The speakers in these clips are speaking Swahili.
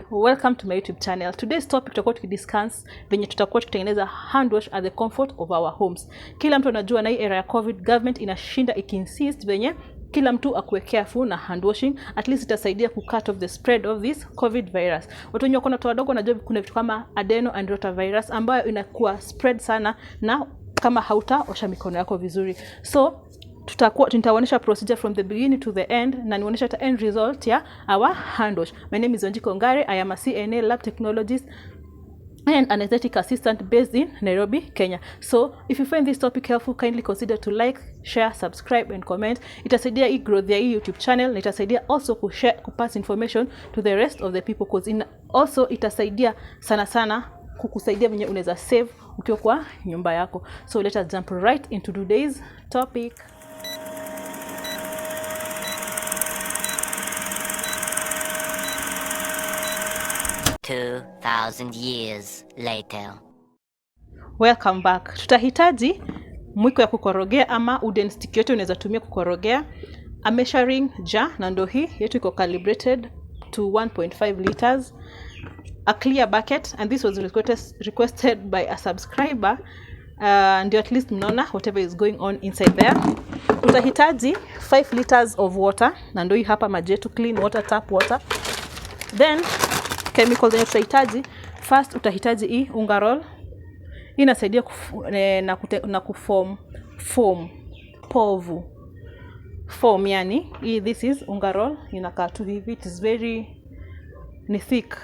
Welcome to my YouTube channel. Today's topic tutakuwa tukidiscuss venye tutakuwa tukitengeneza hand wash at the comfort of our homes. Kila mtu anajua na hii era ya COVID, government inashinda ikinsist venye kila mtu akuwe careful na hand washing. At least itasaidia ku cut off the spread of this COVID virus. Watu wenye wako na watoto wadogo wanajua kuna vitu kama adeno and rotavirus ambayo inakuwa spread sana na kama hautaosha mikono yako vizuri. So tutaonyesha procedure from the beginning to the end na nionyesha the end result ya our hand wash. My name is Onjiko Ngare. I am a CNA lab technologist and anesthetic assistant based in Nairobi, Kenya. So if you find this topic helpful, kindly consider to like, share, subscribe and comment. Itasaidia hii growth ya hii YouTube channel na itasaidia also kupass information to the rest of the people because also itasaidia sana kukusaidia venye unaweza save ukiwa kwa nyumba yako. So let us jump right into today's topic. 2,000 years later. Welcome back. Tutahitaji mwiko ya kukorogea ama wooden stick yote unaweza tumia kukorogea. A measuring jar na ndo hii yetu iko calibrated to 1.5 liters. A clear bucket, and this was requested by a subscriber. Ndio at least mnaona whatever is going on inside there. Tutahitaji 5 liters of water na ndo hii hapa maji yetu, clean water, tap water. Then chemicals zenye tutahitaji, first utahitaji hii unga roll. Hii inasaidia na kuform povu. Form yani hii, this is unga roll, inakaa tu hivi, it is very thick.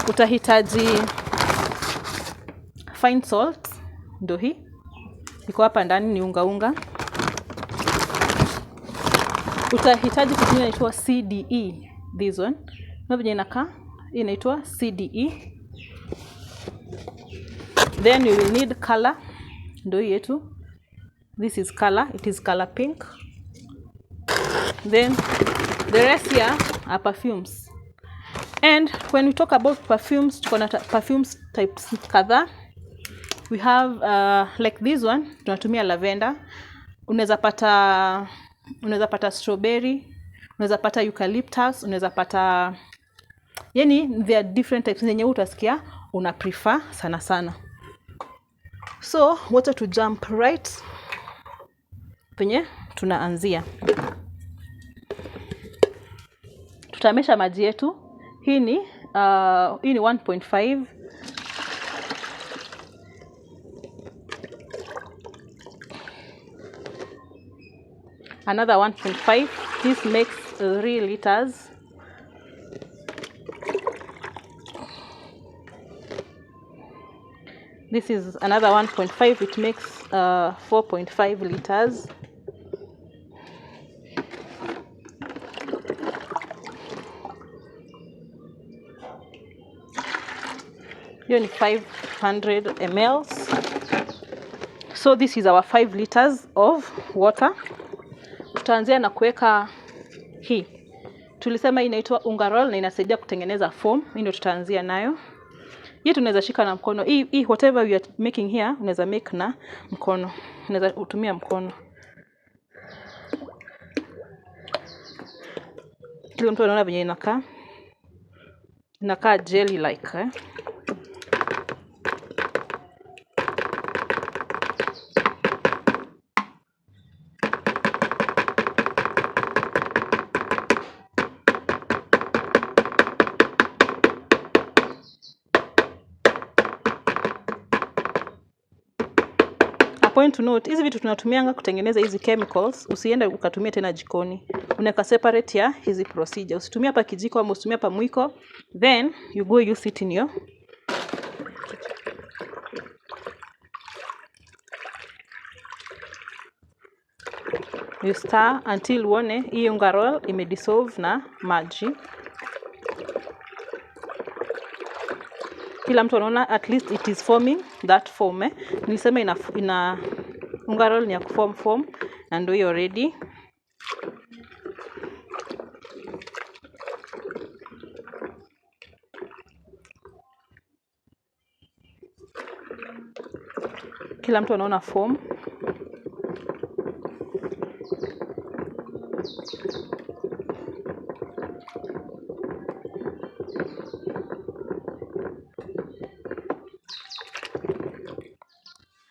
Utahitaji fine salt, ndo hii iko hapa ndani, ni unga. Utahitaji kitu inaitwa CDE, this one na venye inakaa inaitwa CDE. Then you will need color, ndo hii yetu, this is color, it is color pink. Then the rest here are perfumes, and when we talk about perfumes, tuko na perfumes types kadhaa. We have like this one, tunatumia lavender. Unaweza pata strawberry, unaweza pata eucalyptus, unaweza pata, yani there are different types zenye utasikia una prefer sana. So wacha to jump right penye tunaanzia. Tutamesha maji yetu. Hii ni 1.5. Another 1.5. This makes 3 liters. This is another 1.5. It makes 4.5 liters. Hiyo ni 500 ml. So this is our 5 liters of water. Tutaanzia na kuweka hii. Tulisema inaitwa unga roll na inasaidia kutengeneza foam. Hii ndio tutaanzia nayo. Hii tunaweza shika na mkono. Hii whatever we are making here, unaweza make na mkono. Unaweza utumia mkono. Kila mtu anaona venye inakaa. Inakaa jelly like, Point to note, hizi vitu tunatumianga kutengeneza hizi chemicals, usiende ukatumia tena jikoni. Unaweka separate ya hizi procedure. Usitumie hapa kijiko ama usitumie hapa mwiko, then you go use it in your you stir until uone hii unga roll imedissolve na maji. Kila mtu anaona at least it is forming that foam. Nilisema ina unga roll ni ya kuform foam na ndio hiyo ready. Kila mtu anaona foam.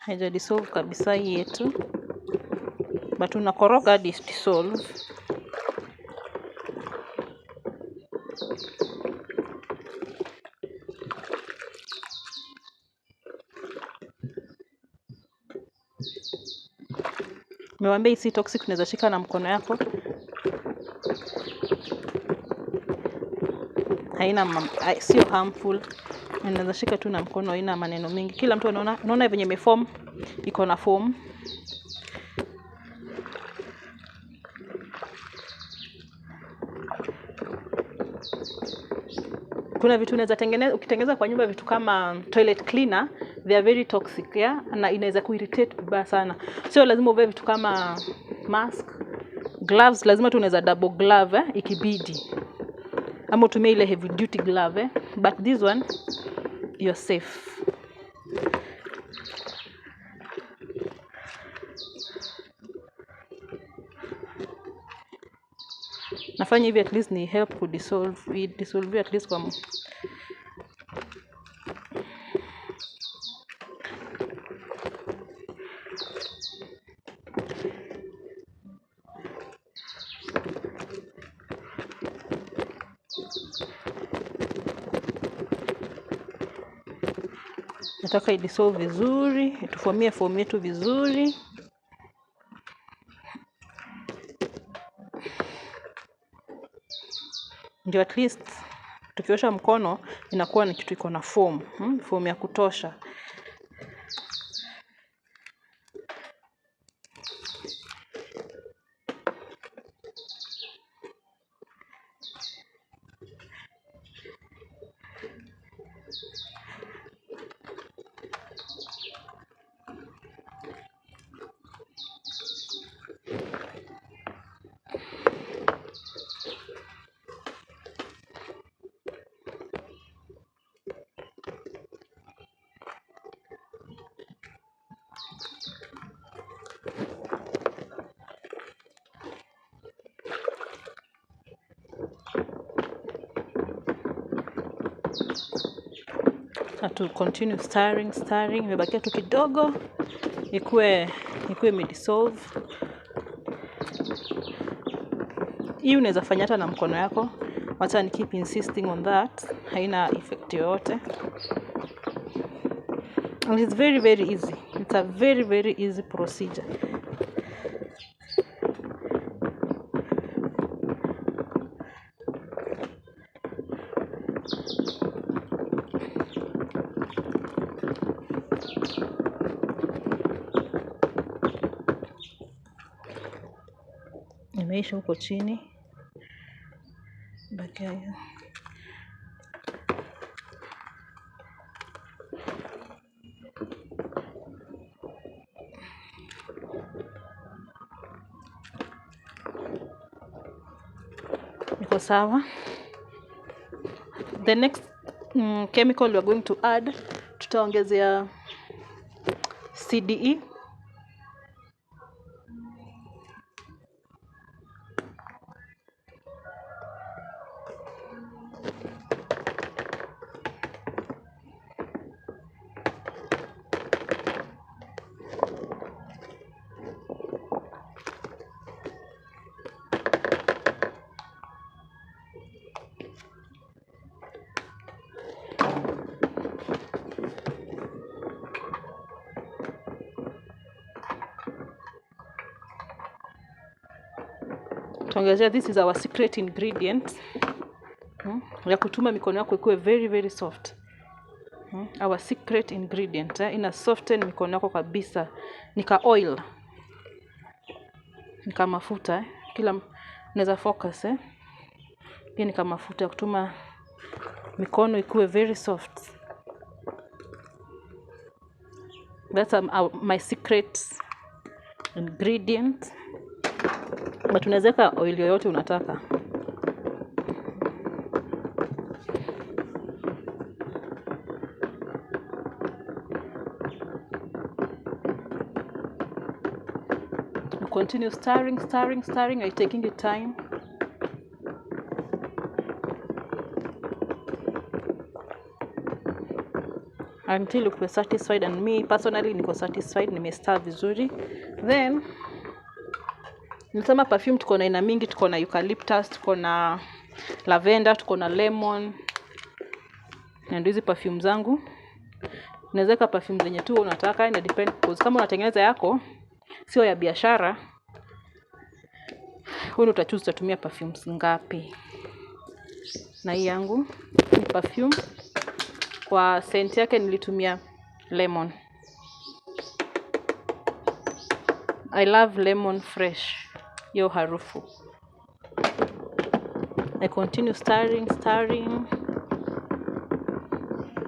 haija dissolve kabisa hii yetu, but unakoroga hadi dissolve. Nimewambia hii si toxic, unaweza shika na mkono yako. Sio harmful. Unaweza shika tu na mkono, haina maneno mingi. Kila mtu anaona venye imeform, iko na form. Kuna vitu unaweza tengeneza, ukitengeneza kwa nyumba vitu kama toilet cleaner, they are very toxic, yeah? Na inaweza kuirritate vibaya sana. Sio lazima uvae vitu kama mask, gloves, lazima tu unaweza double glove ikibidi. Ama utumie ile heavy duty glove, but this one you're safe. Nafanya hivi at least ni help ku dissolve at least kwa nataka idissolve vizuri, itufomie foam yetu vizuri. Ndio at least tukiosha mkono inakuwa ni kitu iko na foam, foam ya kutosha. Na tu continue stirring, imebakia tu kidogo ikuwe imedissolve. Hii unaweza fanya hata na mkono yako. Wacha ni keep insisting on that. Haina effect yoyote. And it's very very easy. It's a very very easy procedure. Imeisha huko chini. Bakia hiyo. Iko sawa. The next chemical we are going to add, tutaongezea CDE. Tuongezea, this is our secret ingredient. Ya kutuma mikono yako ikuwe very very soft. Our secret ingredient, ina soften mikono yako kabisa. Nika oil, nika mafuta, kila unaweza focus pia nika mafuta ya kutuma mikono ikuwe very soft. That's my secret ingredient. But unaweza weka oil yoyote unataka. Continue stirring, you're taking your time. until uko satisfied, and me personally niko satisfied, nimestir vizuri. Then nilisema perfume tuko na aina mingi, tuko na eucalyptus, tuko na lavender, tuko na lemon. Na ndio hizi perfume zangu. Unaweza weka perfume zenye tu unataka, ina depend because kama unatengeneza yako sio ya biashara, wewe utachoose utatumia perfumes ngapi. Na hii yangu ni perfume, kwa scent yake nilitumia lemon. I love lemon fresh, hiyo harufu. I continue stirring.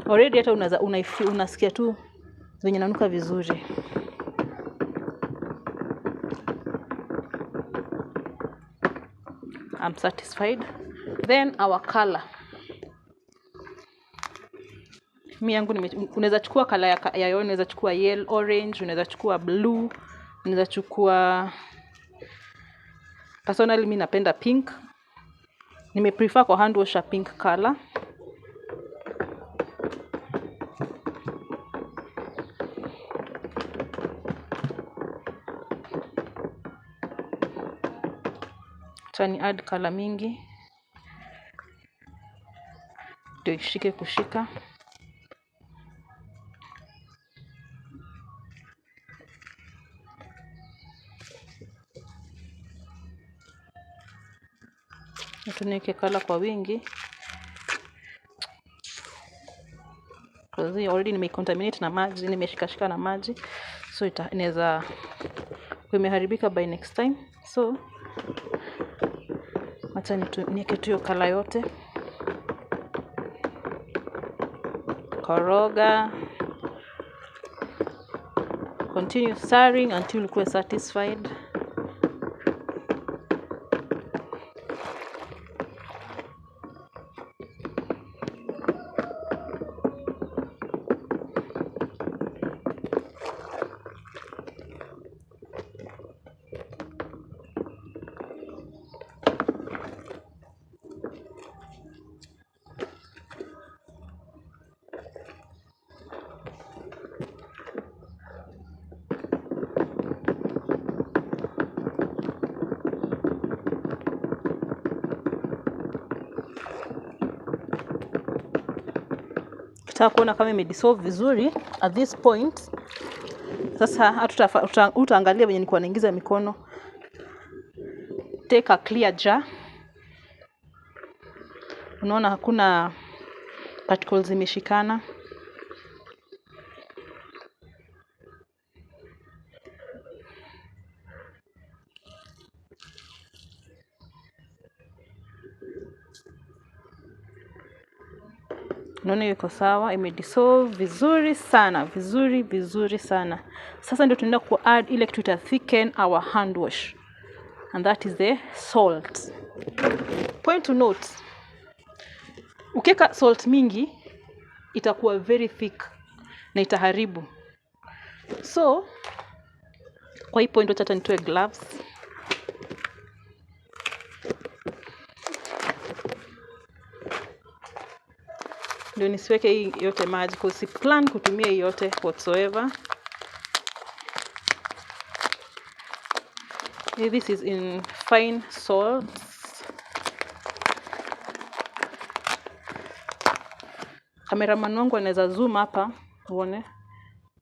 Already hata unasikia tu venye nanuka vizuri. I'm satisfied. Then our color. Mimi yangu unaweza chukua color ya yoni, unaweza chukua yellow, orange, unaweza chukua blue, unaweza chukua, personally mimi napenda pink. Prefer kwa hand wash pink color. Tani add color mingi ndio ishike kushika. Tunaweke color kwa wingi. Because already nimecontaminate na maji, nimeshikashika na maji. So inaweza kumeharibika by next time. So acha niweke tu hiyo color yote. Koroga. Continue stirring until uko satisfied. Nataka kuona kama imedissolve vizuri at this point. Sasa utaangalia venye nilikuwa naingiza mikono. Take a clear jar. Unaona hakuna particles zimeshikana. Unaona iko sawa, imedissolve vizuri sana, vizuri sana. Sasa ndio tunaenda ku add ile kitu ita thicken our hand wash, and that is the salt. Point to note, ukiweka salt mingi itakuwa very thick na itaharibu. So kwa hii point hata nitoe gloves. Ndio nisiweke hii yote maji, kwa si plan kutumia hii yote whatsoever. This is in fine salt. Cameraman wangu anaweza zoom hapa uone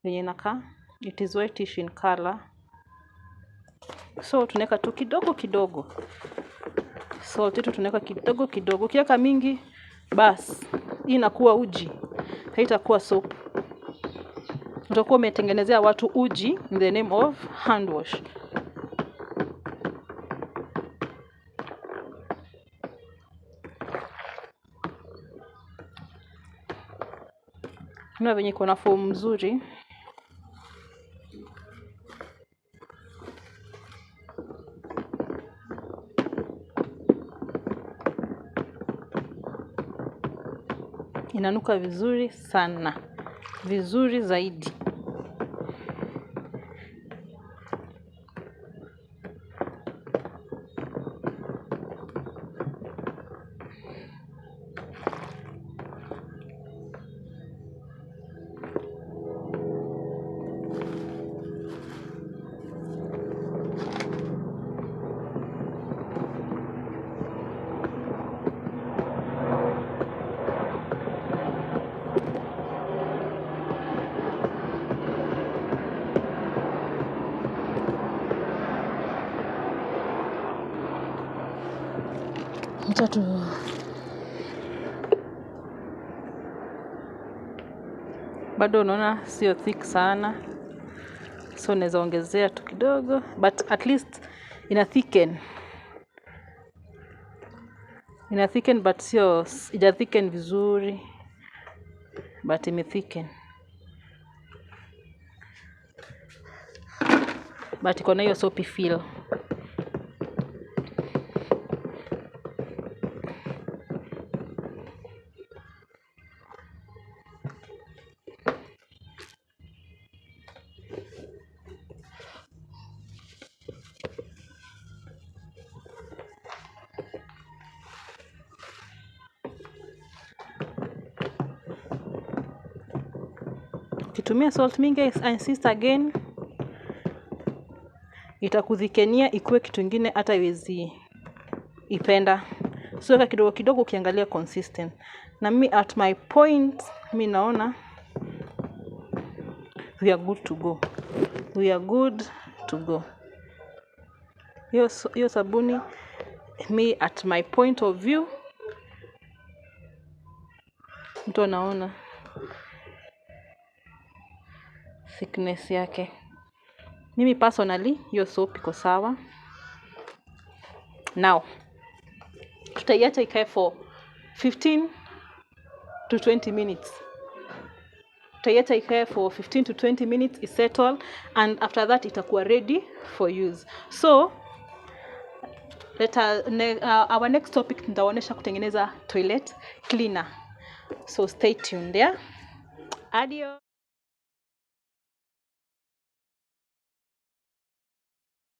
venye inakaa. It is whitish in color. So tunaweka tu kidogo. Salt yetu tunaweka kidogo. Ukiweka mingi bas hii inakuwa uji, haitakuwa soap. Utakuwa umetengenezea watu uji in the name of hand wash. Unaona venye iko na foam mzuri. Inanuka vizuri sana, vizuri zaidi. Acha tu bado unaona sio thick sana, so naweza ongezea tu kidogo, but at least ina thicken but sio ija thicken vizuri, but ime thicken, but iko na hiyo soapy feel. Ukitumia salt mingi, I insist again, itakudhikenia ikuwe kitu kingine hata iwezi ipenda. So weka kidogo kidogo ukiangalia consistent. Na mimi at my point, mimi naona we are good to go. We are good to go. Hiyo sabuni, me at my point of view, mtu anaona thickness yake. Mimi personally, hiyo soap iko sawa. Now, tutaiacha ikae for 15 to 20 minutes. Tutaiacha ikae for 15 to 20 minutes, isettle, and after that itakuwa ready for use. So, our next topic nitaonyesha kutengeneza toilet cleaner. So stay tuned, yeah? Adios.